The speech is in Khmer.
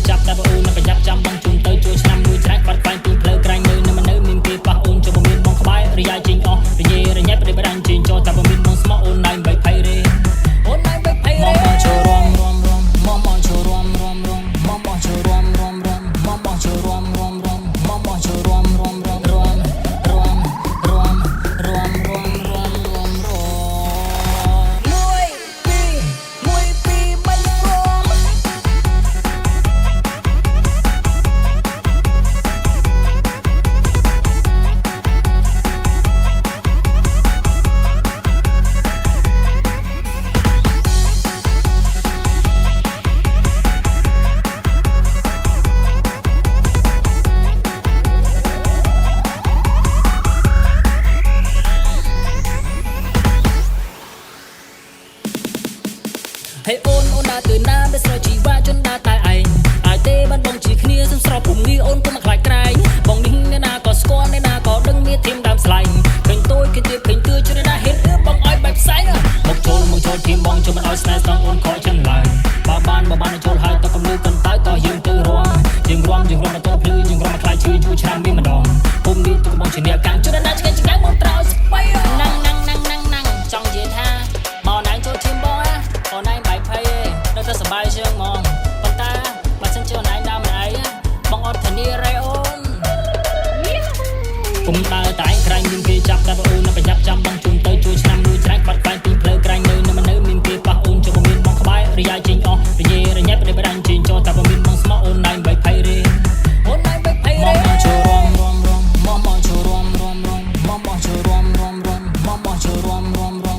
ចាប់ដាក់អូននៅប្រយ័ត្នចាំបងជុំទៅជួយឆ្នាំមួយច្រាច់បាត់ខ្វាញ់ពីផ្លូវក្រែងនៅនៅមិននៅមានគេប៉ះអូនចូលមានបងក្បែររយ៉ាចេញអស់រញ៉េរញ៉ៃប្រដេបដាញ់ចេញចូលតែបើមានបងស្មោះអូនណៃបីភ័យរេអូនណៃបីភ័យរេមកចូលរំមកចូលរំមកចូលរំមកចូលរំមកចូលរំให้អូនដើរទៅណាមិនស្រោចជីវ៉ាជន់ដើរតែឯងអាចទេបានបងជាគ្នាសំស្រោពុំងាអូនពុំខ្លាចក្រែងបងនេះអ្នកណាក៏ស្គាល់អ្នកណាក៏ដឹងមានធៀមដើមស្លាញ់ឃើញតូចគេទៀតឃើញទឿជ្រើណាហ៊ានបងឲ្យបែបផ្សែងមកចូលធៀមបងជុំមិនឲ្យស្នេហ៍ស្រងអូនខកចឹងឡើយបើបានចូលហើយតកំលឺកន្តើតយើងទៅរំយើងរំទៅភ្លឺយើងរំខ្លាចឈឺយូរឆ្នាំមានម្ដងពុំនេះទៅបងជាអ្នកកាំងជ្រើណាឆ្កែឆ្កែមកត្រោស្បៃណាំងចង់និយាយថាមកណែចូលធៀមបងអូនឯងបែកភ័យនៅតែសប្បាយជាងហ្មងប៉ុន្តែបើសិនជាអូនឯងដើរមិនឯងបងអត់ធានារ៉េអូនគុំដើរតែឯងក្រែងមានគេចាប់ដាក់អូននៅប្រយ័ត្នចាំបងជុំទៅជួយឆ្នាំមួយច្រាច់បាត់ខ្វាញ់ពីផ្លូវក្រែងនៅមិននៅមានគេប៉ះអូនចូលមានបងក្បែររយ៉ាចេញអស់រញ៉េរញ៉ៃប្រដេបដាញ់ចេញចូលតែបើមានបងស្មោះអូនឯងបែកភ័យរេអូនឯងបែកភ័យរេមកចូលរំមកចូលរំមកចូលរំ